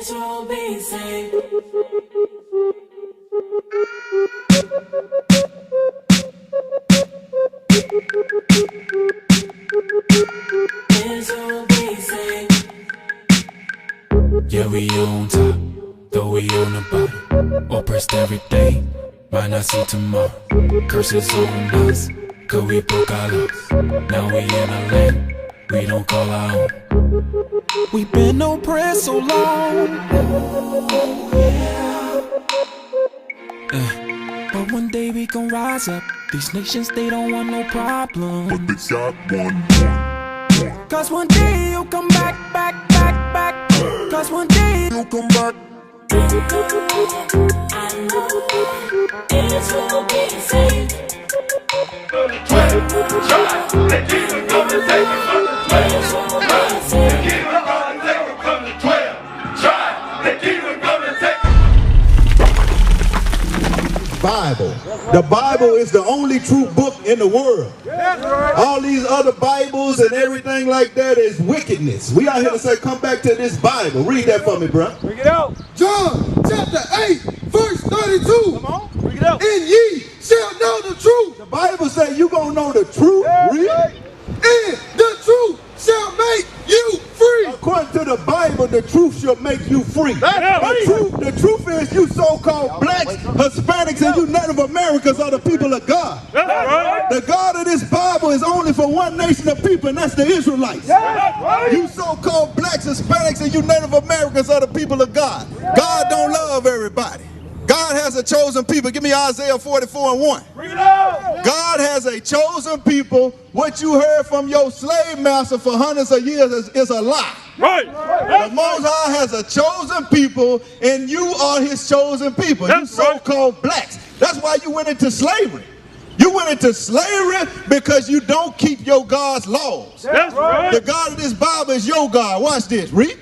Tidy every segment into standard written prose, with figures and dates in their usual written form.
Israel be saved. Israel be saved. Yeah, we on top, though we on the bottom. Oppressed every day, might not see tomorrow. Curses on us, cause we broke our laws. Now we in a land we don't call our own. We been oppressed so long. But one day we gon' rise up. These nations, they don't want no problems. But they got one. Cause one day you'll come back. Cause one day you'll come back. I know Israel be saved. From the 12 tribes, they keep it coming, take it from the 12 tribes. They keep it coming, take it from the 12 tribes. They keep it coming, take it. Bible. The Bible is the only true book in the world. All these other Bibles and everything like that is wickedness. We out here to say, come back to this Bible. Read that for me, bro. Bring it out. John chapter 8, verse 32. Come on, bring it out. And ye shall know the truth. The Bible says you gonna know the truth. Read. And the truth shall make you free. According to the Bible, the truth shall make you free. The truth is you so-called blacks, Hispanics, and you Native Americans are the people of God. The God of this Bible is only for one nation of people, and that's the Israelites. You so-called blacks, Hispanics, and you Native Americans are the people of God. God don't love everybody. God has a chosen people. Give me Isaiah 44:1. Bring it out. God has a chosen people. What you heard from your slave master for hundreds of years is a lie. Right. The Most High has a chosen people, and you are his chosen people. You so-called blacks. That's why you went into slavery. You went into slavery because you don't keep your God's laws. That's right. The God of this Bible is your God. Watch this. Read.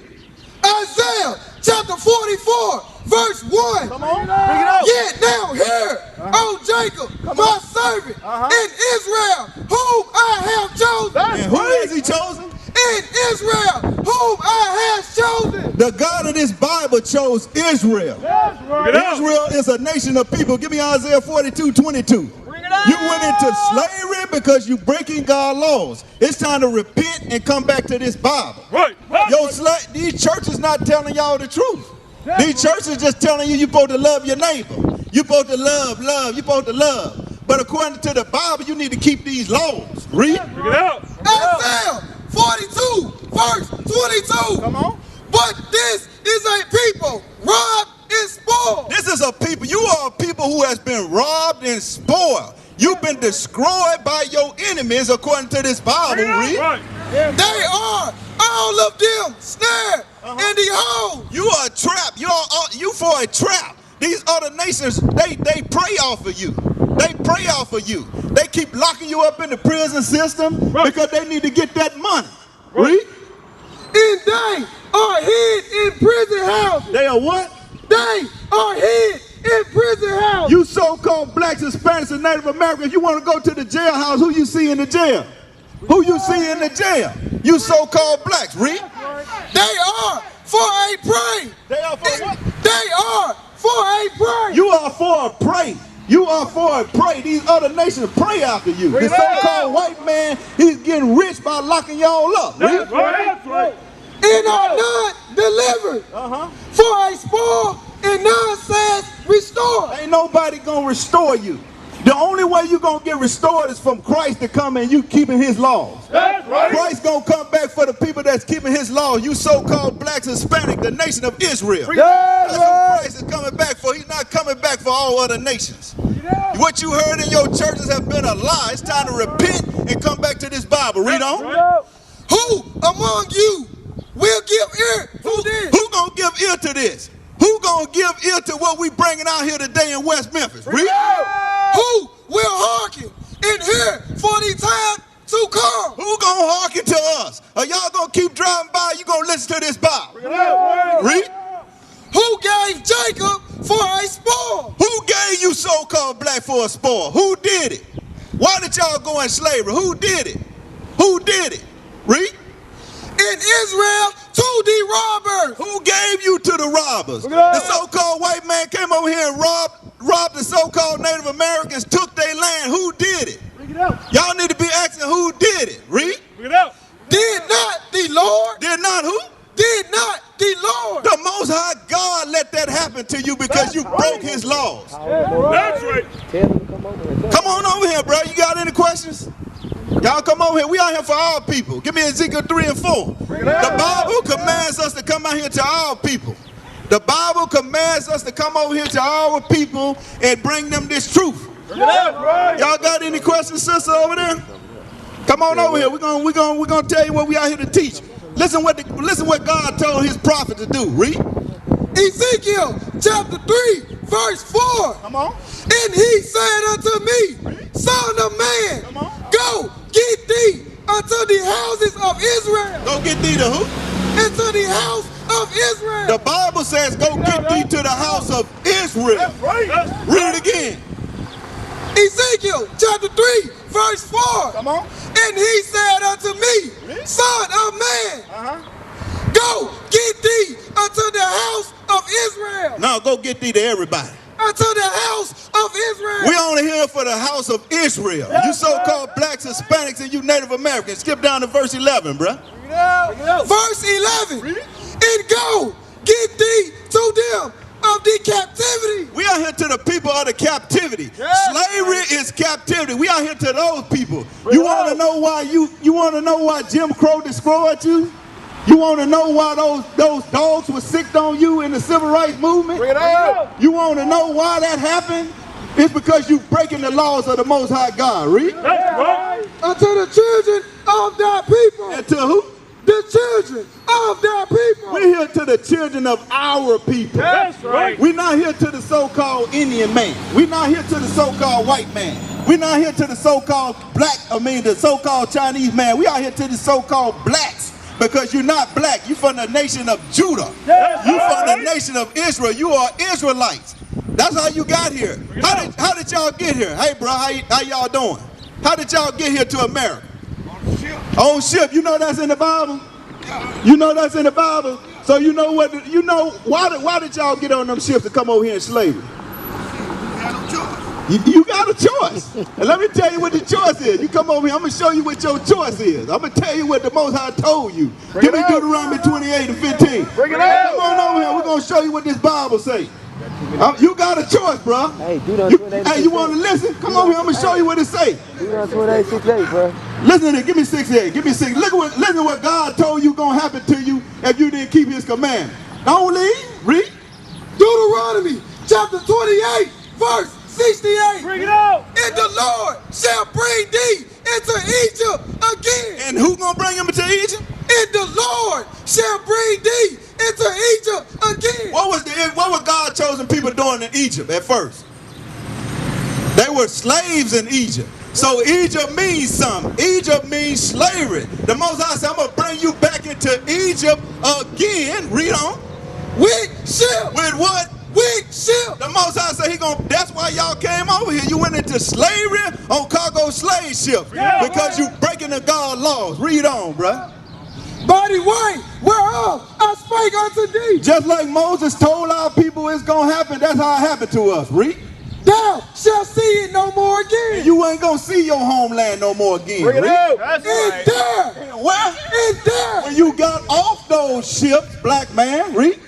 Isaiah chapter 44, verse 1. Come on, bring it out. Yet now hear, O Jacob, my servant, in Israel, whom I have chosen. And who is he chosen? In Israel, whom I have chosen. The God of this Bible chose Israel. Bring it out. Israel is a nation of people. Give me Isaiah 42:22. You went into slavery because you breaking God's laws. It's time to repent and come back to this Bible. Right. These churches not telling y'all the truth. These churches just telling you you're supposed to love your neighbor. You're supposed to love. You're supposed to love. But according to the Bible, you need to keep these laws. Read. Bring it out. Isaiah 42, verse 22. Come on. But this is a people robbed and spoiled. This is a people. You are a people who has been robbed and spoiled. You've been destroyed by your enemies according to this Bible. Read. Right. They are all of them snared in the hole. You are a trap. You for a trap. These other nations, they prey off of you. They prey off of you. They keep locking you up in the prison system because they need to get that money. Read. And they are hid in prison houses. They are what? They are hid in prison houses. You so-called blacks, Hispanics, and Native Americans, you want to go to the jailhouse, who you see in the jail? Who you see in the jail? You so-called blacks. Read. They are for a prey. They are for what? They are for a prey. You are for a prey. You are for a prey. These other nations prey after you. The so-called white man, he's getting rich by locking y'all up. That's right. That's right. And are not delivered. For a spoil and none says restore. Ain't nobody gonna restore you. The only way you gonna get restored is from Christ to come and you keeping his laws. That's right. Christ gonna come back for the people that's keeping his laws. You so-called blacks, Hispanic, the nation of Israel. That's what Christ is coming back for. He's not coming back for all other nations. What you heard in your churches have been a lie. It's time to repent and come back to this Bible. Read on. Who among you will give ear to this? Who gonna give ear to this? Who gonna give ear to what we bringing out here today in West Memphis? Read. Who will hearken and hear for the time to come? Who gonna hearken to us? Are y'all gonna keep driving by? You gonna listen to this Bible? Read. Who gave Jacob for a spoil? Who gave you so-called black for a spoil? Who did it? Why did y'all go in slavery? Who did it? Who did it? Read. In Israel to the robbers. verse. Who gave you to the robbers? Look it up. The so-called white man came over here and robbed the so-called Native Americans, took their land. Who did it? Bring it out. Y'all need to be asking who did it. Read. Bring it out. Did not the Lord? Did not who? Did not the Lord? The Most High God let that happen to you because you broke his laws. That's right. Come on over here, bro. You got any questions? Y'all come over here. We out here for our people. Give me Ezekiel 3 and 4. The Bible commands us to come out here to our people. The Bible commands us to come over here to our people and bring them this truth. Y'all got any questions, sister, over there? Come on over here. We're gonna tell you what we out here to teach. Listen what God told his prophet to do. Read. Ezekiel chapter 3, verse 4. Come on. And he said unto me, Son of man, go get thee unto the houses of Israel. Go get thee to who? Into the house of Israel. The Bible says go get thee to the house of Israel. Read it again. Ezekiel chapter 3, verse 4. Come on. And he said unto me, Son of man, go get thee unto the house of Israel. Now go get thee to everybody. Unto the house of Israel. We only here for the house of Israel. You so-called blacks, Hispanics, and you Native Americans. Skip down to verse 11, bruh. Verse 11. And go get thee to them of the captivity. We out here to the people of the captivity. Slavery is captivity. We out here to those people. You want to know why you want to know why Jim Crow destroyed you? You want to know why those dogs were sicked on you in the civil rights movement? Bring it out. You want to know why that happened? It's because you breaking the laws of the Most High God. Read. That's right. Unto the children of thy people. And to who? The children of thy people. We're here to the children of our people. That's right. We're not here to the so-called Indian man. We're not here to the so-called white man. We're not here to the so-called the so-called Chinese man. We are here to the so-called blacks because you're not black. You're from the nation of Judah. You're from the nation of Israel. You are Israelites. That's how you got here. How did y'all get here? Hey, bro, how y'all doing? How did y'all get here to America? On ship. You know that's in the Bible? You know that's in the Bible? So you know why did y'all get on them ships to come over here in slavery? You got a choice. And let me tell you what the choice is. You come over here, I'm going to show you what your choice is. I'm going to tell you what the Most High told you. Give me Deuteronomy 28 and 15. Bring it out. Come on over here. We're going to show you what this Bible say. You got a choice, bro. Hey, you want to listen? Come over here. I'm going to show you what it say. Deuteronomy 28, 6-8, bro. Listen to this. Give me 6-8. Give me 6. Listen to what God told you going to happen to you if you didn't keep his commandment. Don't leave. Read. Deuteronomy chapter 28, verse 68. Bring it out. And the Lord shall bring thee into Egypt again. And who going to bring him into Egypt? And the Lord shall bring thee into Egypt again. What was God chosen people doing in Egypt at first? They were slaves in Egypt. So Egypt means something. Egypt means slavery. The Most High said, I'm going to bring you back into Egypt again. Read on. With ship. With what? With ship. The Most High said that's why y'all came over here. You went into slavery on cargo slave ships because you breaking the God laws. Read on, bruh. By the way, whereof I spake unto thee. Just like Moses told our people it's going to happen, that's how it happened to us. Read. Thou shalt see it no more again. And you ain't going to see your homeland no more again. Bring it Read. out. That's right. There. Where? And there. When you got off those ships, black man, read.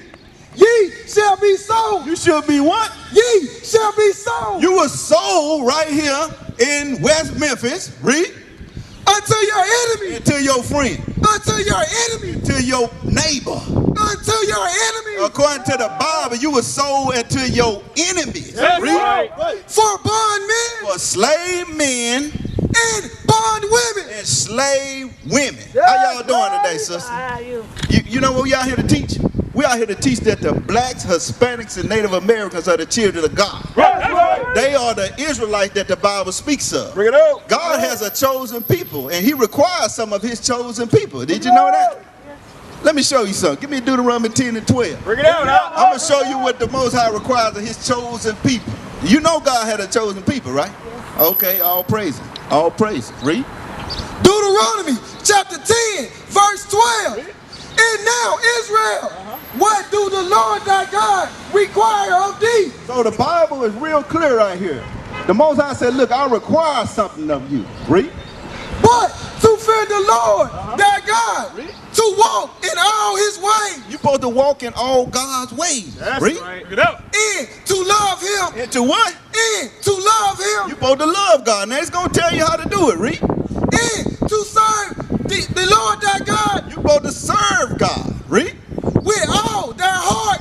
Ye shall be sold. You should be what? Ye shall be sold. You were sold right here in West Memphis, read. Unto your enemy. And to your friend. Unto your enemy. To your neighbor. Unto your enemy. According to the Bible, you were sold into your enemies. That's read. right. For bondmen. For slave men And bond women. and slave women. How y'all doing today, sister? You know what we out here to teach? We out here to teach that the blacks, Hispanics, and Native Americans are the children of God. That's right. They are the Israelites that the Bible speaks of. Bring it out. God has a chosen people, and he requires some of his chosen people. Did you know that? Let me show you something. Give me Deuteronomy 10 and 12. Bring it out. I'm going to show you what the Most High requires of his chosen people. You know God had a chosen people, right? Okay, all praises. All praises. Read. Deuteronomy chapter 10, verse 12. And now, Israel, what do the Lord thy God require of thee? So the Bible is real clear right here. The Most High said, look, I require something of you. Read. But to fear the Lord thy God, to walk in all his ways. You're supposed to walk in all God's ways. That's Read. right. Get up. And to love him. And to what? And to love him. You're supposed to love God. Now it's going to tell you how to do it. Read. And to serve the Lord thy God. You're supposed to serve God. Read. With all thy heart.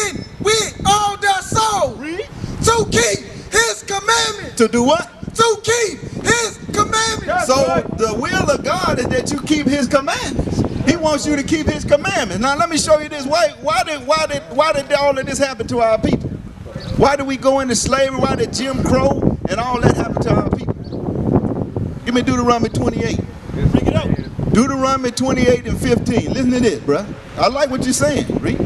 And with all thy soul. Read. To keep his commandments. To do what? To keep his commandments. So the will of God is that you keep his commandments. He wants you to keep his commandments. Now let me show you this. Why did all of this happen to our people? Why did we go into slavery? Why did Jim Crow and all that happen to our people? Give me Deuteronomy 28. Bring it up. Deuteronomy 28 and 15. Listen to this, bruh. I like what you're saying. Read.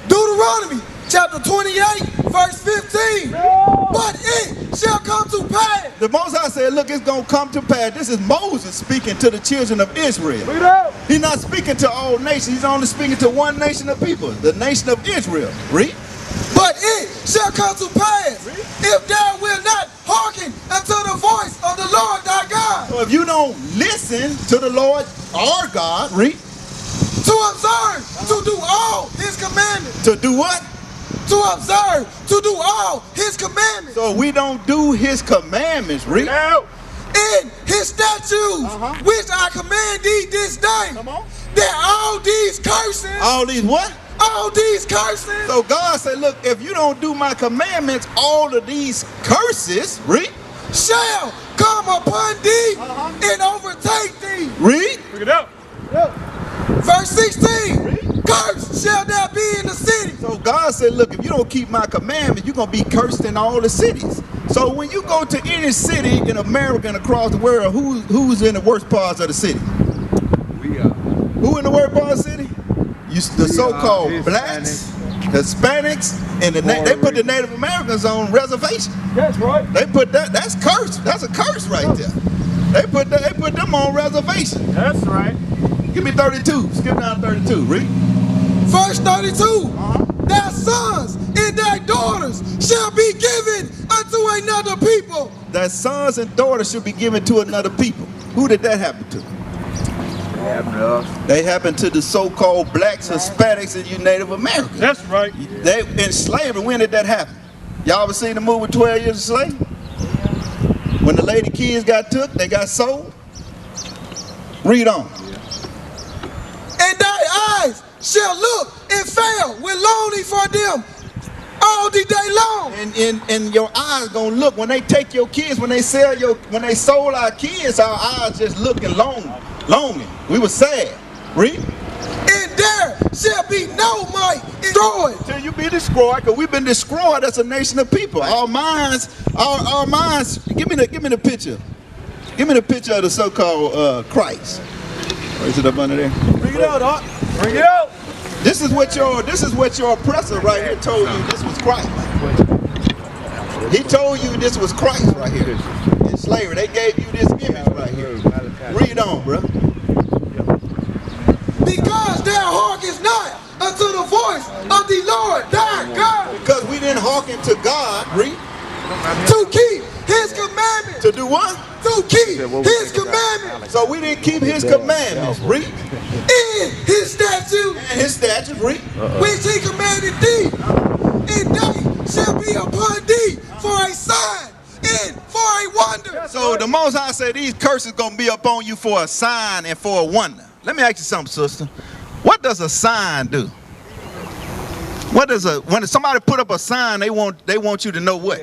Deuteronomy chapter 28, verse 15. But it shall come to pass. The Most High said, look, it's going to come to pass. This is Moses speaking to the children of Israel. Bring it up. He's not speaking to all nations. He's only speaking to one nation of people, the nation of Israel. Read. But it shall come to pass, if thou wilt not hearken unto the voice of the Lord thy God, So if you don't listen to the Lord our God, read. to observe, to do all his commandments, To do what? to observe, to do all his commandments, So we don't do his commandments, read. Out. and his statutes, which I command thee this day, Come on. that all these curses, All these what? all these curses, So God said, look, if you don't do my commandments, all of these curses, read. shall come upon thee and overtake thee. Read. Bring it up. Verse 16, cursed shall thou be in the city. So God said, look, if you don't keep my commandments, you're going to be cursed in all the cities. So when you go to any city in America and across the world, who's in the worst parts of the city? We are. Who in the worst part of the city? The so-called Hispanics. blacks, Hispanics, and they put the Native Americans on reservation. That's right. They put that's cursed. That's a curse right there. They put them on reservation. That's right. Give me 32. Skip down to 32. Read. Verse 32, thy sons and thy daughters shall be given unto another people. That sons and daughters should be given to another people. Who did that happen to? They happened to the so-called blacks, Hispanics, and you Native Americans. That's right. They in slavery. When did that happen? Y'all ever seen the movie 12 Years a Slave? When the lady kids got took, they got sold. Read on. And thy eyes shall look and fail with longing for them all the day long. And your eyes gonna look when they take your kids, when they sold our kids, our eyes just looking longing. We were sad. Read. And there shall be no might destroyed. Till you be destroyed, because we've been destroyed as a nation of people. Our minds. Give me the picture. Give me the picture of the so-called Christ. Or is it up under there? Bring it out, Doc. Bring it out. This is what your oppressor right here told you this was Christ. He told you this was Christ right here. In slavery, they gave you this image right here. Read on, bro. Because thou hearkenest not unto the voice of the Lord thy God, Because we didn't hearken to God. Read. to keep his commandments, To do what? to keep his commandments, So we didn't keep his commandments. Read. and his statutes, And his statutes. Read. which he commanded thee, and they shall be upon thee for a sign and for a wonder. So the Most High said these curses gonna be upon you for a sign and for a wonder. Let me ask you something, sister. What does a sign do? When somebody put up a sign, they want you to know what?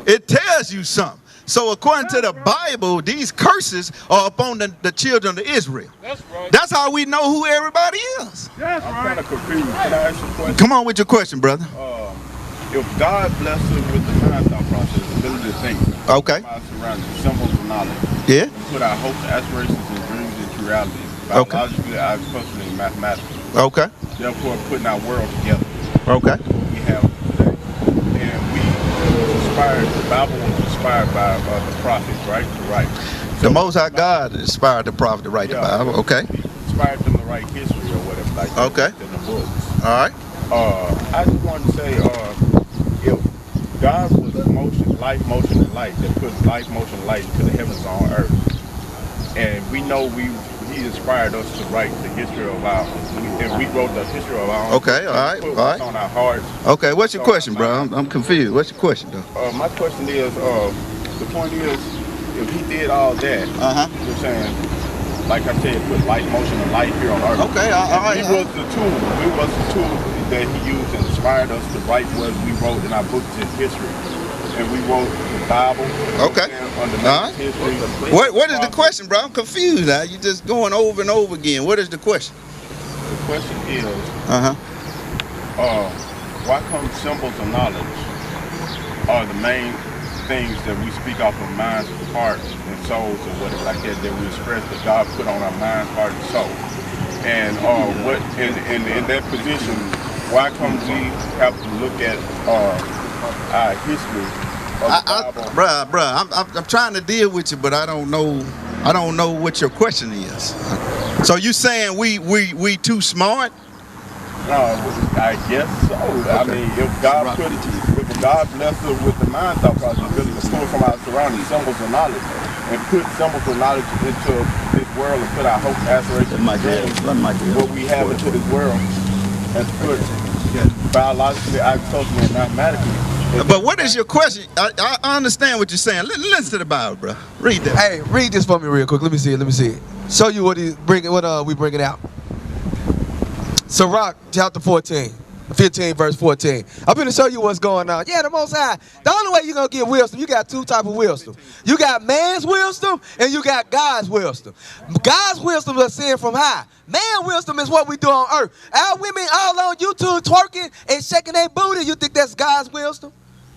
It tells you something. So according to the Bible, these curses are upon the children of Israel. That's right. That's how we know who everybody is. That's I'm right. kind of confused. Can I ask you a question? Come on with your question, brother. If God blessed us with the mind thought process, the ability to think, Okay. our surroundings, symbols of knowledge, Yeah. we put our hopes, aspirations, and dreams into reality, Okay. biologically, agriculturally, and mathematically. Okay. Therefore, putting our world together. Okay. We have today. And we inspired, the Bible was inspired by the prophets, right? To write. The Most High God inspired the prophet to write the Bible. Okay. Inspired inspired them to write history or whatever like that. Okay. In the books. All right. I just wanted to say, if God was motion, and light, that put life, motion, and light into the heavens on earth, and we know He inspired us to write the history of and we wrote the history of our own. Okay, all right, put all right. on our hearts. Okay, what's your question, bro? I'm confused. What's your question, though? My question is, the point is, if He did all that, you're saying, like I said, put light, motion, and light here on earth. Okay, all right. He was the tool. We was the tool that He used and inspired us to write what we wrote in our books in history. And we wrote the Bible. Okay. History. What is the question, bro? I'm confused now. You're just going over and over again. What is the question? The question is, why come symbols of knowledge are the main things that we speak off of minds, hearts, and souls, or whatever like that, that we express that God put on our mind, heart, and soul? And what in that position, why come we have to look at our history of the Bible? Bruh, I'm trying to deal with you, but I don't know what your question is. So you saying we too smart? No, I guess so. Okay. I mean, if God blessed us with the mind thought process, really to pull from our surroundings symbols of knowledge and put symbols of knowledge into this world and put our hopes, aspirations, what we have into this world, and put biologically, agriculturally, and mathematically. But what is your question? I understand what you're saying. Listen to the Bible, bro. Read that. Hey, read this for me real quick. Let me see it. Show you what we bringing out. Sirach chapter 14, 15 verse 14. I'm going to show you what's going on. Yeah, the Most High. The only way you're going to get wisdom, you got two types of wisdom. You got man's wisdom and you got God's wisdom. God's wisdom is sent from high. Man's wisdom is what we do on earth. Our women all on YouTube twerking and shaking their booty. You think that's God's wisdom?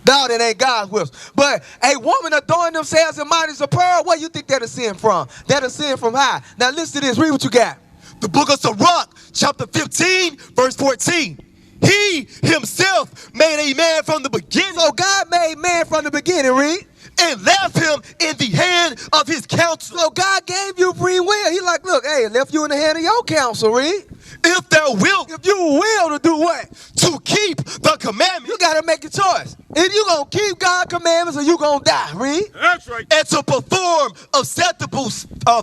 No, that ain't God's wisdom. But a woman adorning themselves in mighty of pearl, where you think that is sin from? That is sin from high. Now listen to this. Read what you got. The book of Sirach, chapter 15, verse 14. He himself made a man from the beginning. So God made man from the beginning, read. And left him in the hand of his counsel. So God gave you free will. He like, look, hey, left you in the hand of your counsel, read. If thou wilt. If you will to do what? To keep the commandments. You got to make a choice. If you going to keep God's commandments or you going to die, read. That's right. And to perform acceptable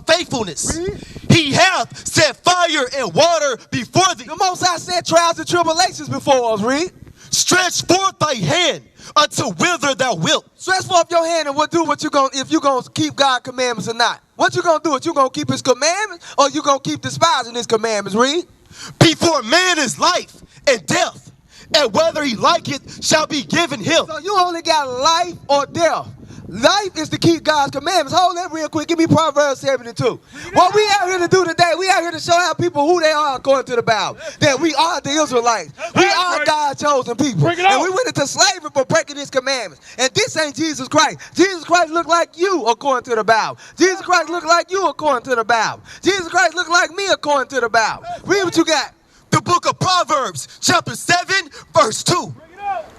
faithfulness. Read. He hath set fire and water before thee. The Most High set trials and tribulations before us, read. Stretch forth thy hand unto whither thou wilt. Stretch forth your hand and do what you going if you going to keep God's commandments or not. What you going to do? You going to keep his commandments or you going to keep despising his commandments, read. Before man is life and death, and whether he like it shall be given him. So you only got life or death. Life is to keep God's commandments. Hold that real quick. Give me Proverbs 72. What we out here to do today, we out here to show our people who they are according to the Bible. That we are the Israelites. We are God's chosen people. And we went into slavery for breaking his commandments. And this ain't Jesus Christ. Jesus Christ look like you according to the Bible. Jesus Christ look like you according to the Bible. Jesus Christ look like me according to the Bible. Read what you got. The book of Proverbs, chapter 7, verse 2.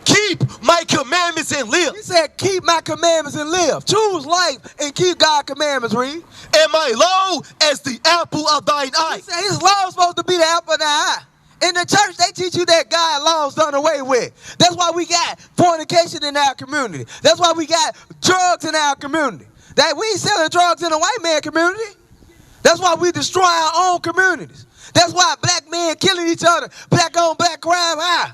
Keep my commandments and live. He said, keep my commandments and live. Choose life and keep God's commandments, read. And my law as the apple of thine eye. He said his law is supposed to be the apple of the eye. In the church, they teach you that God's law is done away with. That's why we got fornication in our community. That's why we got drugs in our community. That we ain't selling drugs in the white man community. That's why we destroy our own communities. That's why black men killing each other, black on black crime high.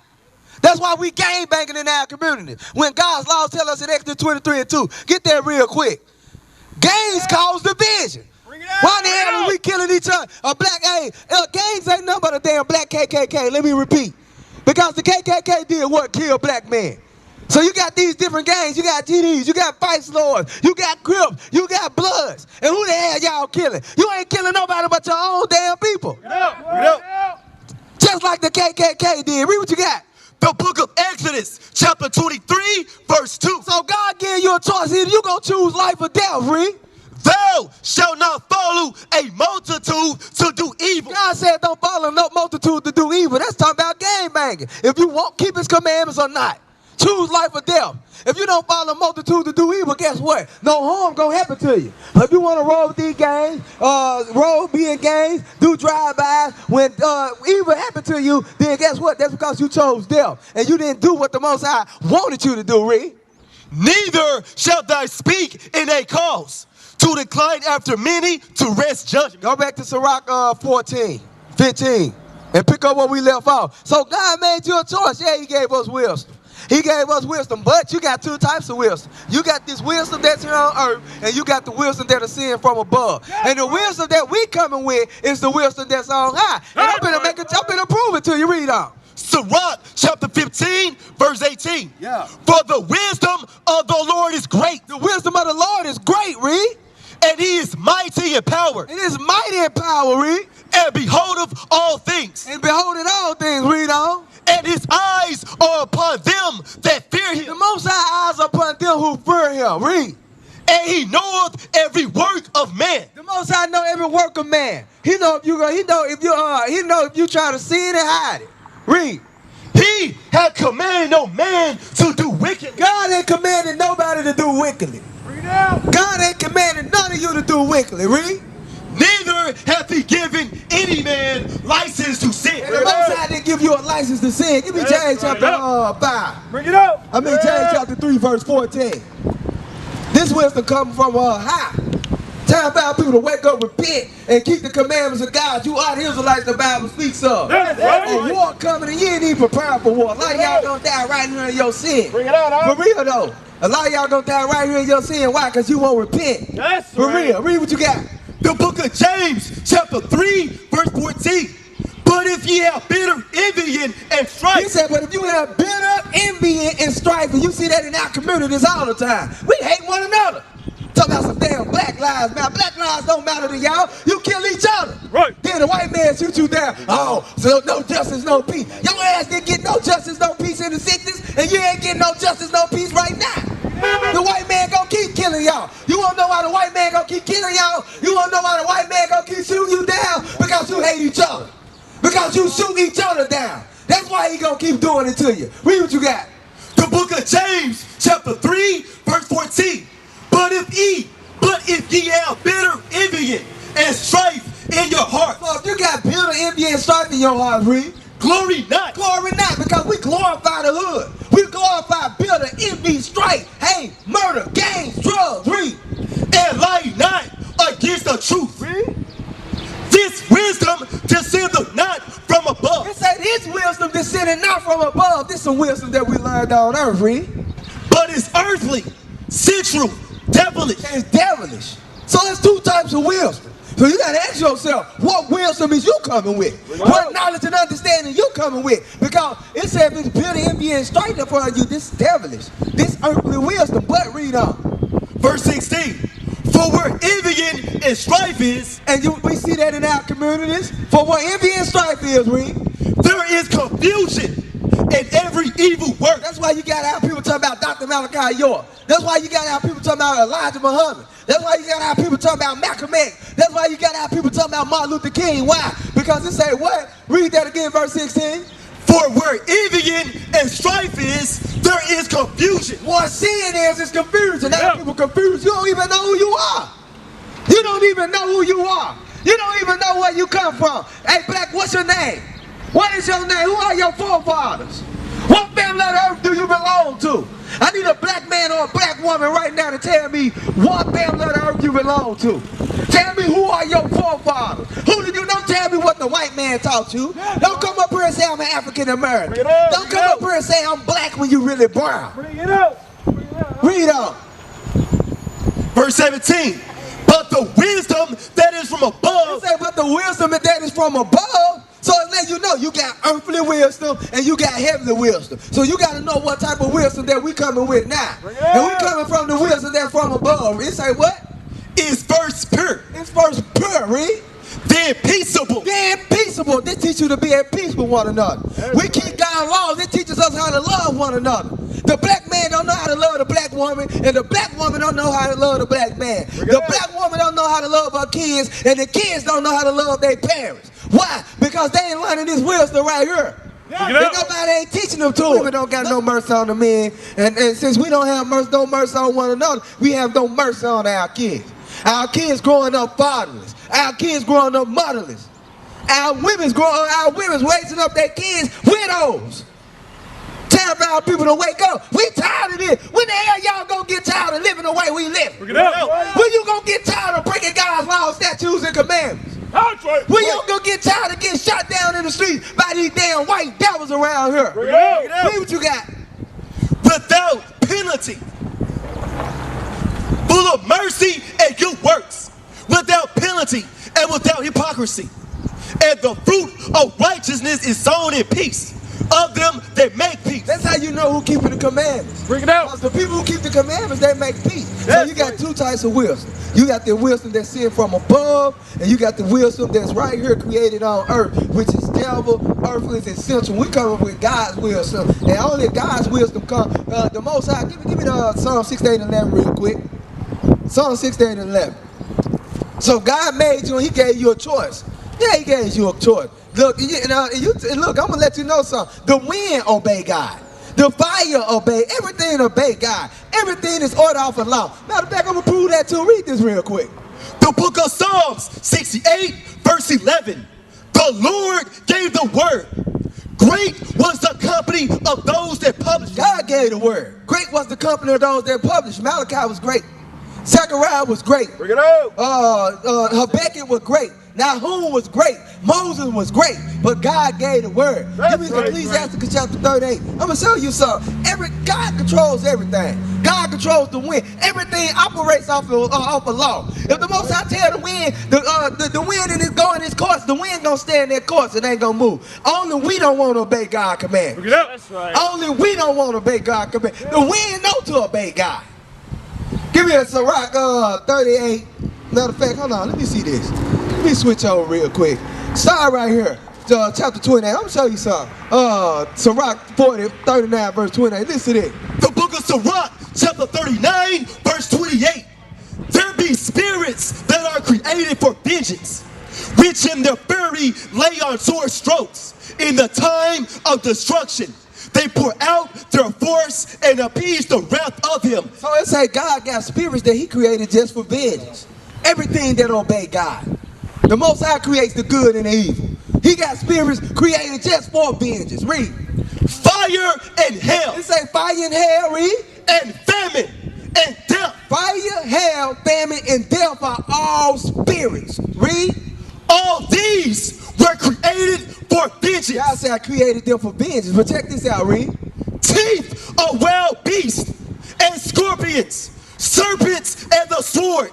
That's why we gang banging in our community. When God's laws tell us in Exodus 23 and 2, get there real quick. Gangs cause division. Why the hell are we killing each other? Gangs ain't nothing but a damn black KKK. Let me repeat. Because the KKK did what? Kill black men. So you got these different gangs. You got GDs. You got Vice Lords. You got Crips. You got Bloods. And who the hell y'all killing? You ain't killing nobody but your own damn people. Just like the KKK did. Read what you got. The book of Exodus, chapter 23, verse 2. So God gave you a choice. Either you going to choose life or death, read. Thou shalt not follow a multitude to do evil. God said don't follow no multitude to do evil. That's talking about gang banging. If you won't keep his commandments or not. Choose life or death. If you don't follow multitude to do evil, guess what? No harm gonna happen to you. But if you want to roll with these gangs, be in gangs, do drive-bys, when evil happened to you, then guess what? That's because you chose death. And you didn't do what the Most High wanted you to do, Reed. Neither shalt thou speak in a cause, to decline after many, to rest judgment. Go back to Sirach 15, and pick up where we left off. So God made you a choice. Yeah, he gave us wisdom. He gave us wisdom, but you got two types of wisdom. You got this wisdom that's here on earth, and you got the wisdom that is seen from above. And the wisdom that we coming with is the wisdom that's on high. And I'm gonna prove it to you. Read on. Sirach chapter 15, verse 18. Yeah. For the wisdom of the Lord is great. The wisdom of the Lord is great, Reed. And he is mighty in power. It is mighty in power, Reed. And beholdeth all things. And beholding all things, read on. And his eyes are upon them that fear him. The Most High eyes upon them who fear him. Read. And he knoweth every work of man. The Most High know every work of man. He know if you try to sin and hide it. Read. He hath commanded no man to do wickedly. God ain't commanded nobody to do wickedly. Read out. God ain't commanded none of you to do wickedly. Read. Neither hath he given any man license to sin. And the Most High didn't give you a license to sin. Give me James chapter 5. Bring it up. I mean James chapter 3, verse 14. This wisdom comes from high. Time for our people to wake up, repent, and keep the commandments of God. You are the Israelites the Bible speaks of. A war coming and you ain't even prepared for war. A lot of y'all gonna die right here in your sin. Bring it out, For real though. A lot of y'all gonna die right here in your sin. Why? Because you won't repent. That's For right. real. Read what you got. The book of James, chapter 3, verse 14. But if ye have bitter envy and strife. He said, but if you have bitter envy and strife, and you see that in our communities all the time, we hate one another. Talking about some damn black lives matter. Black lives don't matter to y'all. You kill each other. Right. Then the white man shoot you down. Oh, so no justice, no peace. Your ass didn't get no justice, no peace in the 60s, and you ain't getting no justice, no peace right now. The white man gonna keep killing y'all. You wanna know why the white man gonna keep killing y'all? You wanna know why the white man gonna keep shooting you down? Because you hate each other. Because you shoot each other down. That's why he gonna keep doing it to you. Read what you got. The book of James, chapter 3, verse 14. But if ye have bitter envy and strife in your heart. So if you got bitter envy and strife in your heart, read. Glory not. Glory not, because we glorify the hood. We glorify bitter envy, strife, hate, murder, gangs, drugs, read. And lie not against the truth. Read. This wisdom descendeth not from above. It said his wisdom descended not from above. This is some wisdom that we learned on earth, read. But it's earthly, sensual, devilish. And it's devilish. So there's two types of wisdom. So you gotta ask yourself, what wisdom is you coming with? What knowledge and understanding you coming with? Because it said if it's bitter envy and strife upon you, this is devilish. This earthly wisdom. But read on. Verse 16. For where envy and strife is, and we see that in our communities. For what envy and strife is, read. There is confusion in every evil work. That's why you got our people talking about Dr. Malachi York. That's why you got our people talking about Elijah Muhammad. That's why you got our people talking about Malcolm X. That's why you got our people talking about Martin Luther King. Why? Because it say what? Read that again, verse 16. For where envy and strife is, there is confusion. What sin is confusion. Now people confused. You don't even know who you are. You don't even know who you are. You don't even know where you come from. Hey, black, what's your name? What is your name? Who are your forefathers? What family of the earth do you belong to? I need a black man or a black woman right now to tell me what family of the earth you belong to. Tell me who are your forefathers. Who did you? Don't tell me what the white man taught you. Don't come up here and say I'm an African American. Don't come up here and say I'm black when you really brown. Bring it up. Read on. Verse 17. But the wisdom that is from above. It say, but the wisdom that is from above. So it let you know you got earthly wisdom and you got heavenly wisdom. So you got to know what type of wisdom that we coming with now. And we coming from the wisdom that's from above. It say what? Is first pure. It's first pure, read. Then peaceable. Then peaceable. They teach you to be at peace with one another. We keep God's laws. It teaches us how to love one another. The black man don't know how to love the black woman, and the black woman don't know how to love the black man. The black woman don't know how to love her kids, and the kids don't know how to love their parents. Why? Because they ain't learning this wisdom right here. Nobody ain't teaching them to it. We don't got no mercy on the men. And since we don't have no mercy on one another, we have no mercy on our kids. Our kids growing up fatherless. Our kids growing up motherless. Our women's raising up their kids widows. Time for our people to wake up. We tired of this. When the hell y'all gonna get tired of living the way we live? When you gonna get tired of breaking God's laws, statutes, and commandments? When you gonna get tired of getting shot down in the streets by these damn white devils around here? See what you got. Without penalty, full of mercy and good works, without penalty and without hypocrisy. And the fruit of righteousness is sown in peace. Of them that make peace. That's how you know who keeping the commandments. Bring it out. Because the people who keep the commandments, they make peace. So you got two types of wisdom. You got the wisdom that's sent from above, and you got the wisdom that's right here created on earth, which is devil, earthly, and essential. We come up with God's wisdom, and only God's wisdom comes. The Most High, give me the Psalm 16:11 real quick. Psalm 16:11. So God made you, and He gave you a choice. Yeah, He gave you a choice. Look, look, I'm going to let you know something. The wind obey God. The fire obey. Everything obey God. Everything is ordered off of law. Matter of fact, I'm going to prove that too. Read this real quick. The book of Psalms 68, verse 11. The Lord gave the word. Great was the company of those that published. God gave the word. Great was the company of those that published. Malachi was great. Zechariah was great. Bring it out. Habakkuk was great. Nahum was great. Moses was great. But God gave the word. Give me Ecclesiastes chapter 38. I'm going to show you something. God controls everything. God controls the wind. Everything operates off of law. If the Most High tell the wind, the wind is going its course, the wind going to stay in that course. It ain't going to move. Only we don't want to obey God's command. That's right. Only we don't want to obey God's command. The wind know to obey God. Give me a Sirach 38. Matter of fact, hold on. Let me see this. Let me switch over real quick. Start right here. Chapter 28. I'm going to show you something. Sirach 39, verse 28. Listen to it. The book of Sirach, chapter 39, verse 28. There be spirits that are created for vengeance, which in their fury lay on sword strokes. In the time of destruction, they pour out their force and appease the wrath of him. So it say God got spirits that He created just for vengeance. Everything that obey God. The Most High creates the good and the evil. He got spirits created just for vengeance. Read. Fire and hell. It say fire and hell. Read. And famine and death. Fire, hell, famine, and death are all spirits. Read. All these were created for vengeance. God said I created them for vengeance. But check this out. Read. Teeth of wild beasts and scorpions, serpents and the sword,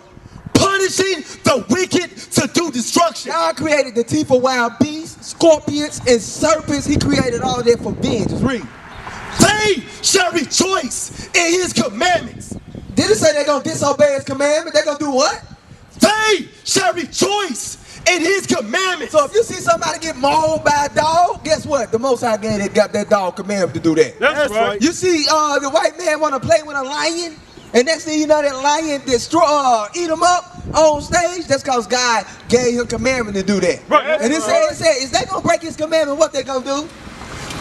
punishing the wicked to do destruction. God created the teeth of wild beasts, scorpions, and serpents. He created all that for vengeance. Read. They shall rejoice in His commandments. Did it say they're going to disobey His commandment? They're going to do what? They shall rejoice in His commandments. So if you see somebody get mauled by a dog, guess what? The Most High got that dog commandment to do that. That's right. You see the white man want to play with a lion, and next thing you know, that lion eat him up on stage. That's because God gave him commandment to do that. Right. And it said, is they going to break His commandment? What they going to do?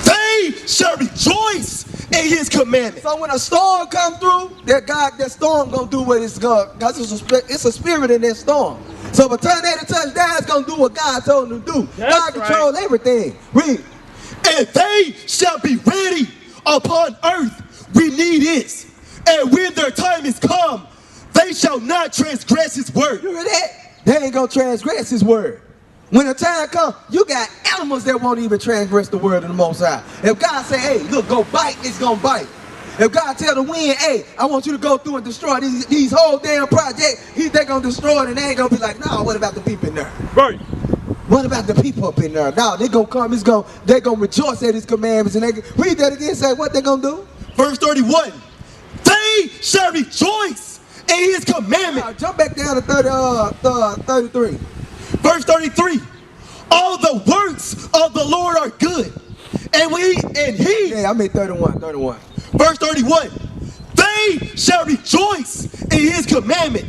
They shall rejoice in His commandment. So when a storm come through, that storm going to do what it's going to, because it's a spirit in that storm. So if a tornado touch down, it's going to do what God told him to do. God controls everything. Read. And they shall be ready upon earth when need is. And when their time is come, they shall not transgress His word. You hear that? They ain't going to transgress His word. When the time comes, you got animals that won't even transgress the word of the Most High. If God say, hey, look, go bite, it's going to bite. If God tell the wind, hey, I want you to go through and destroy these whole damn projects, they're going to destroy it, and they ain't going to be like, no, what about the people in there? Right. What about the people up in there? No, they're going to come, they're going to rejoice at His commandments. And read that again, say what they're going to do? Verse 31. They shall rejoice in His commandment. Jump back down to 33. Verse 33. All the works of the Lord are good. And He. Yeah, I mean 31. Verse 31. They shall rejoice in His commandment,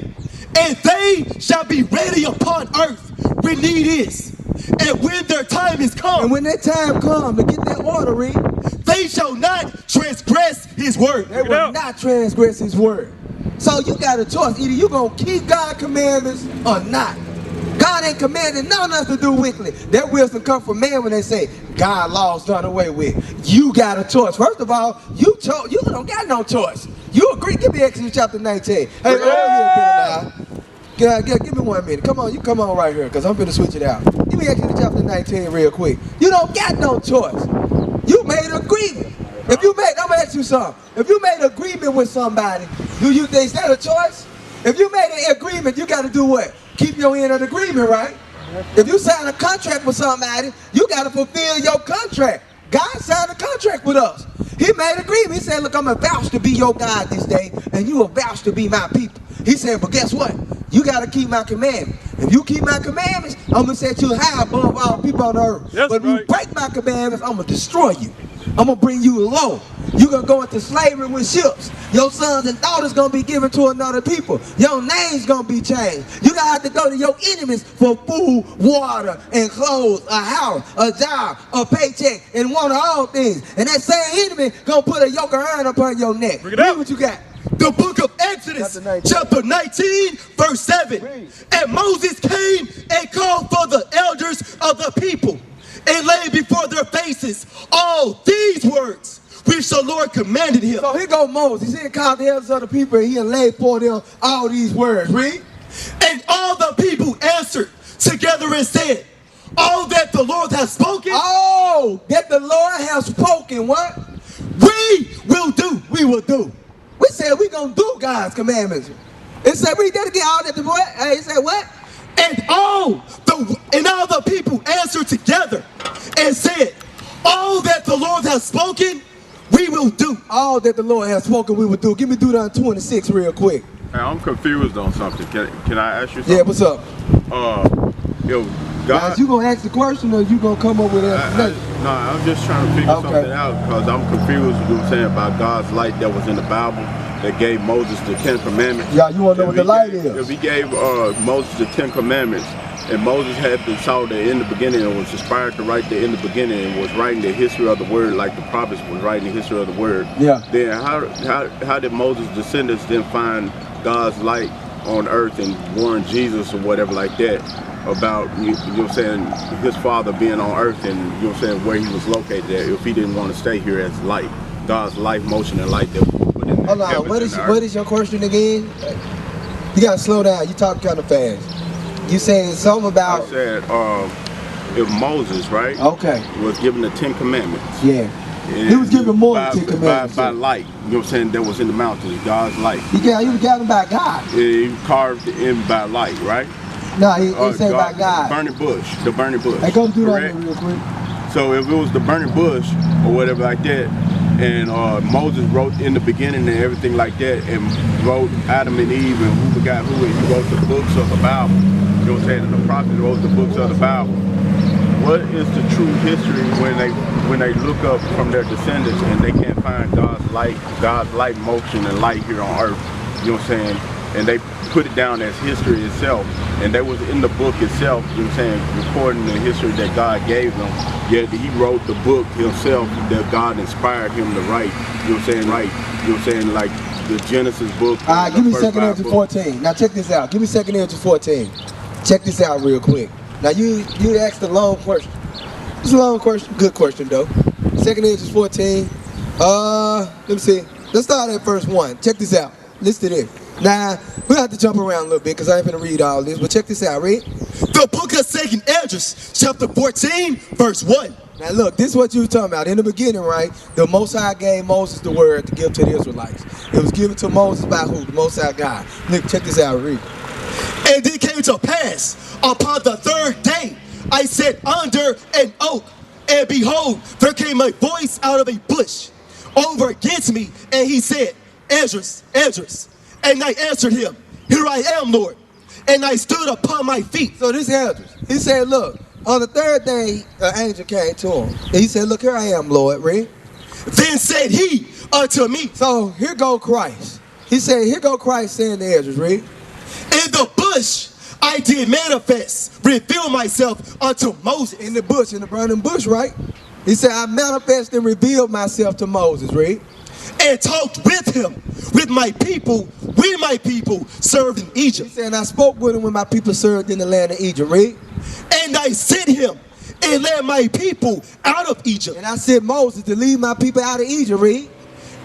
and they shall be ready upon earth when need is. And when their time is come, And when that time comes to get that order, read, they shall not transgress his word. they will not transgress his word. So you got a choice. Either you going to keep God's commandments or not. God ain't commanding none of us to do wickedly. That wisdom come from man when they say, God law's done away with. You got a choice. First of all, you don't got no choice. You agree. Give me Exodus chapter 19. Hey, give me 1 minute. Come on, you come on right here, because I'm going to switch it out. Give me Exodus chapter 19 real quick. You don't got no choice. You made an agreement. I'm going to ask you something. If you made an agreement with somebody, do you think that's a choice? If you made an agreement, you got to do what? Keep your end of the agreement, right? If you sign a contract with somebody, you got to fulfill your contract. God signed a contract with us. He made an agreement. He said, look, I'm going to vouch to be your God this day, and you will vouch to be my people. He said, but guess what? You got to keep my commandments. If you keep my commandments, I'm going to set you high above all people on the earth. That's but if right. you break my commandments, I'm going to destroy you. I'm going to bring you low. You're going to go into slavery with ships. Your sons and daughters going to be given to another people. Your name's going to be changed. You're going to have to go to your enemies for food, water, and clothes, a house, a job, a paycheck, and one of all things. And that same enemy going to put a yoke of iron upon your neck. Bring it out. Read what you got. The book of Exodus, chapter 19, verse 7. And Moses came and called for the elders of the people and laid before their faces all these words which the Lord commanded him. So here go Moses. He called the elders of the people and he laid for them all these words. Read. And all the people answered together and said, all that the Lord has spoken, Oh, that the Lord has spoken, what? we will do. We will do. We said we gonna do God's commandments. It said, read that again, all that the boy. It said what? And all the people answered together and said, all that the Lord has spoken, we will do. All that the Lord has spoken, we will do. Give me Deuteronomy 26 real quick. Hey, I'm confused on something. Can I ask you something? Yeah, what's up? Yo, Now, God. is you gonna ask the question or you gonna come up with an explanation? No, I'm just trying to figure something out because I'm confused. You were saying about God's light that was in the Bible that gave Moses the 10 Commandments. Yeah, you wanna know what the light is? If he gave Moses the 10 Commandments, and Moses had the saw that in the beginning and was inspired to write the in the beginning and was writing the history of the word like the prophets was writing the history of the word. Yeah. Then how did Moses' descendants then find God's light on earth and warn Jesus or whatever like that about you know what I'm saying, his father being on earth and you know what I'm saying, where he was located at if he didn't want to stay here as light, God's life, motion, and light that we put in Hold on, what is your question again? You gotta slow down. You talk kind of fast. You saying something about? I said if Moses, right? Okay. Was given the 10 Commandments. Yeah. He was given more than 10 commandments. By light, you know what I'm saying, that was in the mountains, God's light. Yeah, he was given by God. He carved in by light, right? No, he said by God. The burning bush. Hey, go do correct? that real quick. So if it was the burning bush or whatever like that, and Moses wrote in the beginning and everything like that, and wrote Adam and Eve, and who forgot who he wrote the books of the Bible. You know what I'm saying? And the prophets wrote the books of the Bible. What is the true history when they look up from their descendants and they can't find God's light, motion, and light here on earth? You know what I'm saying? And they put it down as history itself, and that was in the book itself, you know what I'm saying, recording the history that God gave them, yet he wrote the book himself that God inspired him to write, you know what I'm saying, you know what I'm saying, like the Genesis book. All right, give me 2 Ezra 14. Now check this out. Give me 2 Ezra 14. Check this out real quick. Now you asked a long question. It's a long question. Good question though. 2 Ezra 14. Let me see. Let's start at verse 1. Check this out. Listen to this. Now, we have to jump around a little bit because I ain't gonna read all this, but check this out, read. The book of 2 Ezra, chapter 14, verse 1. Now look, this is what you were talking about. In the beginning, right, the Most High gave Moses the word to give to the Israelites. It was given to Moses by who? The Most High God. Look, check this out, read. And it came to pass upon the third day, I sat under an oak, and behold, there came a voice out of a bush over against me, and he said, Esdras, Esdras. And I answered him, here I am, Lord. And I stood upon my feet. So this Esdras, he said, look, on the third day, an angel came to him. And he said, look, here I am, Lord, read. Then said he unto me. So here go Christ. He said, here go Christ saying to Esdras, read. In the bush I did manifest, reveal myself unto Moses. In the bush, in the burning bush, right? He said, I manifested and revealed myself to Moses, right? And talked with him, with my people, served in Egypt. He said, and I spoke with him when my people served in the land of Egypt, right? And I sent him and led my people out of Egypt. And I sent Moses to lead my people out of Egypt, right?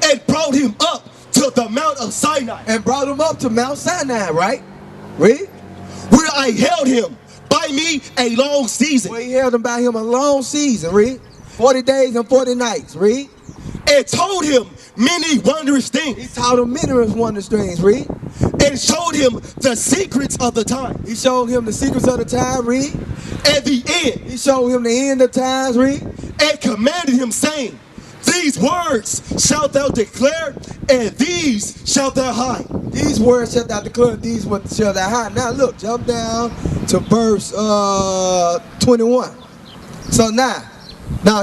And brought him up to the Mount of Sinai. And brought him up to Mount Sinai, right? Right? Where I held him by me a long season. Where he held him by him a long season, right? 40 days and 40 nights, right? And told him many wondrous things. He taught him many wondrous things, read. And showed him the secrets of the time. He showed him the secrets of the time, read. And the end. He showed him the end of times, read. And commanded him, saying, these words shalt thou declare, and these shalt thou hide. These words shalt thou declare, and these words shalt thou hide. Now look, jump down to verse 21. So now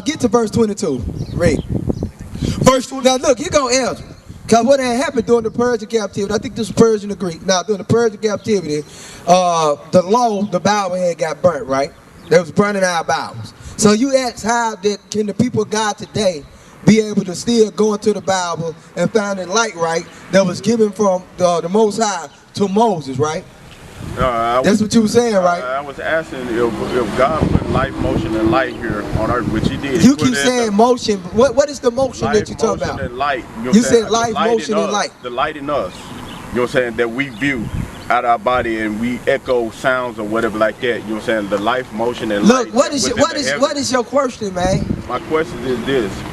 get to verse 22. Read. Verse 22. Now look, here go Ezra. Because what had happened during the Persian captivity, I think this was Persian or Greek. Now during the Persian captivity, the law, the Bible had got burnt, right? They was burning our Bibles. So you ask, how can the people of God today be able to still go into the Bible and find the light, right, that was given from the Most High to Moses, right? That's what you were saying, right? I was asking if God put life, motion, and light here on earth, which he did. You keep saying motion. What is the motion life, that you're talking about? And light. You said life, motion, and light. The light in us. You know what I'm saying? That we view out our body and we echo sounds or whatever like that. You know what I'm saying? The life, motion, and light. Look, what is your question, man? My question is this.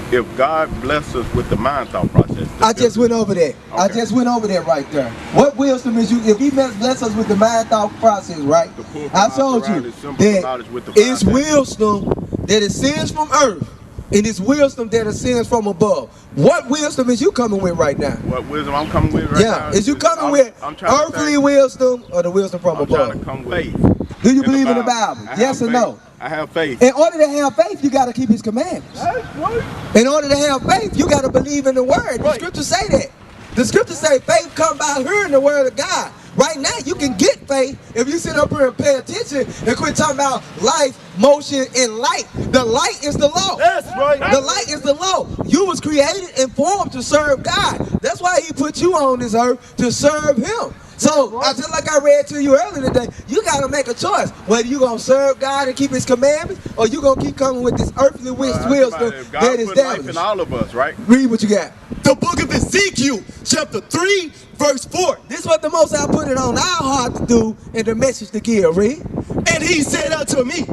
If God bless us with the mind thought process. I just went over that. Okay. I just went over that right there. What wisdom is you, if he bless us with the mind thought process, right? I told you that it's wisdom that ascends from earth and it's wisdom that ascends from above. What wisdom is you coming with right now? What wisdom I'm coming with right now? Yeah, is you coming with earthly wisdom or the wisdom from above? I'm trying to come with faith. Do you believe in the Bible? Yes or no? I have faith. In order to have faith, you got to keep his commandments. That's right. In order to have faith, you got to believe in the word. The scriptures say that. The scriptures say faith comes by hearing the word of God. Right now, you can get faith if you sit up here and pay attention and quit talking about life, motion, and light. The light is the law. That's right. The light is the law. You was created and formed to serve God. That's why he put you on this earth to serve him. So, just like I read to you earlier today, you got to make a choice. Whether you going to serve God and keep his commandments, or you going to keep coming with this earthly wisdom that is life in all of us, right? Read what you got. The book of Ezekiel, chapter 3, verse 4. This is what the Most High put it on our heart to do and the message to give. Read. And he said unto me,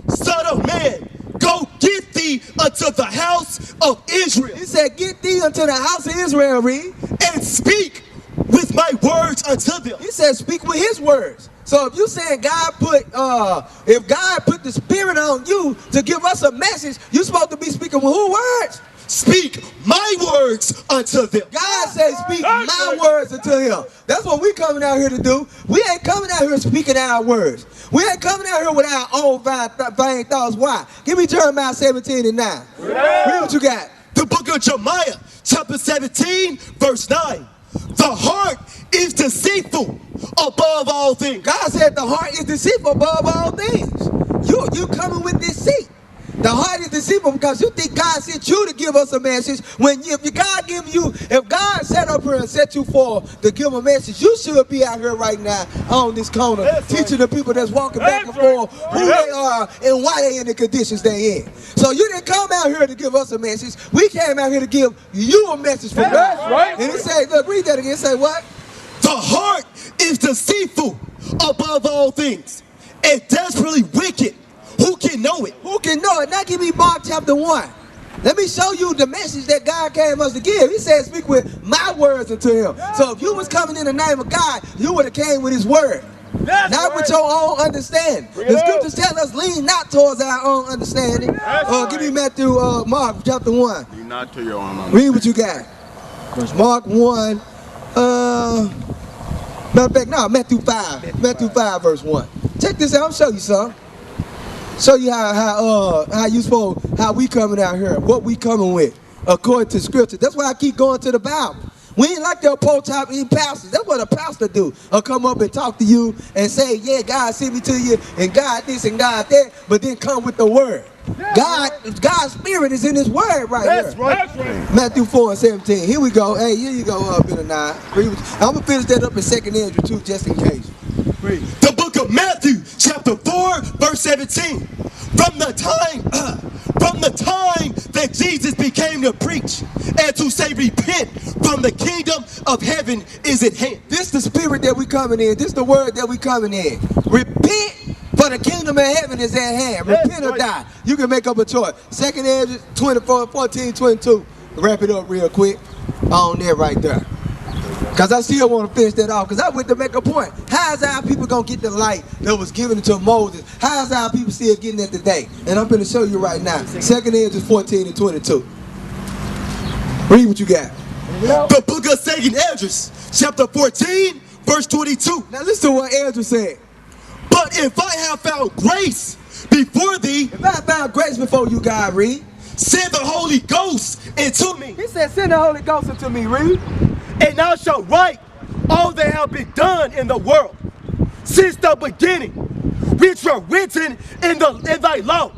Son of man, go get thee unto the house of Israel. He said, get thee unto the house of Israel, read. And speak with my words unto them. He said, speak with his words. So if you saying God put, if God put the Spirit on you to give us a message, you're supposed to be speaking with who words? Speak my words unto them. God says, speak my words unto him. That's what we coming out here to do. We ain't coming out here speaking our words. We ain't coming out here with our own vain thoughts. Why? Give me Jeremiah 17 and 9. Read what you got. The book of Jeremiah, chapter 17, verse 9. The heart is deceitful above all things. God said the heart is deceitful above all things. You coming with deceit. The heart is deceitful because you think God sent you to give us a message. If God set up here and set you forth to give a message, you should be out here right now on this corner teaching the people that's walking back and forth who they are and why they in the conditions they in. So you didn't come out here to give us a message. We came out here to give you a message from God. Right. And it said, look, read that again. Say what? The heart is deceitful above all things and desperately wicked. Who can know it? Who can know it? Now give me Mark chapter 1. Let me show you the message that God came us to give. He said, speak with my words unto him. So if you was coming in the name of God, you would have came with his word. Not with your own understanding. The scriptures tell us lean not towards our own understanding. Give me Mark chapter 1. Lean not to your own understanding. Read what you got. Verse Mark 1. Matter of fact, no, Matthew 5. Matthew 5 verse 1. Check this out. I'll show you something. Show you how we coming out here, what we coming with, according to scripture. That's why I keep going to the Bible. We ain't like the top eating pastors. That's what a pastor do. Or come up and talk to you and say, yeah, God sent me to you, and God this and God that, but then come with the word. God's spirit is in his word right here. That's right. Matthew 4:17. Here we go. Hey, here you go, Benaniah. I'm going to finish that up in 2nd Ezra too, just in case. The book of Matthew, chapter 4, verse 17. From the time that Jesus became to preach and to say, repent, from the kingdom of heaven is at hand. This the spirit that we coming in. This the word that we coming in. Repent, for the kingdom of heaven is at hand. Repent or die. You can make up a choice. 2nd Ezra 14:22. Wrap it up real quick. On there right there. Because I still want to finish that off, because I went to make a point. How is our people going to get the light that was given to Moses? How is our people still getting it today? And I'm going to show you right now. 2nd Ezra 14:22. Read what you got. The book of 2nd Ezra, chapter 14, verse 22. Now listen to what Ezra said. But if I have found grace before thee, if I found grace before you, God, read. Send the Holy Ghost into me. He said, send the Holy Ghost into me, read. And thou shalt write all that have been done in the world since the beginning, which were written in thy law,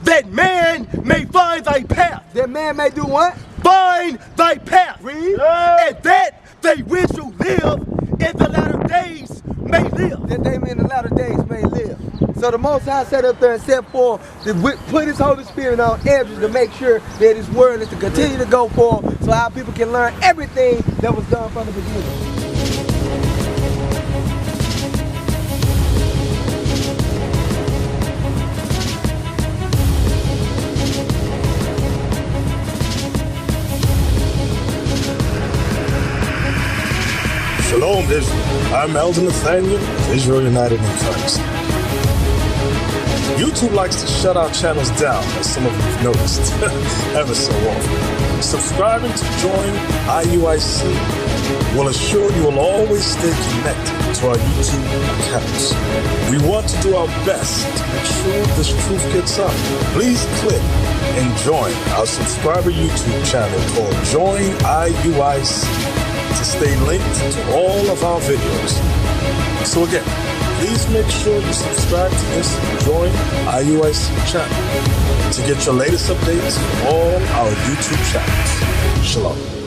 that man may find thy path. That man may do what? Find thy path. Read. And that they which shall live in the latter days may live. That they in the latter days may live. So the Most High set up there and set forth to put his Holy Spirit on Ezra to make sure that his word is to continue to go forth so our people can learn everything that was done from the beginning. Shalom, Israel. I'm Elder Nathaniel of Israel United in Christ. YouTube likes to shut our channels down, as some of you have noticed, ever so often. Subscribing to join IUIC will assure you will always stay connected to our YouTube accounts. We want to do our best to make sure this truth gets out. Please click and join our subscriber YouTube channel called Join IUIC to stay linked to all of our videos. So again, please make sure you subscribe to this and join IUIC channel to get your latest updates from all our YouTube channels. Shalom.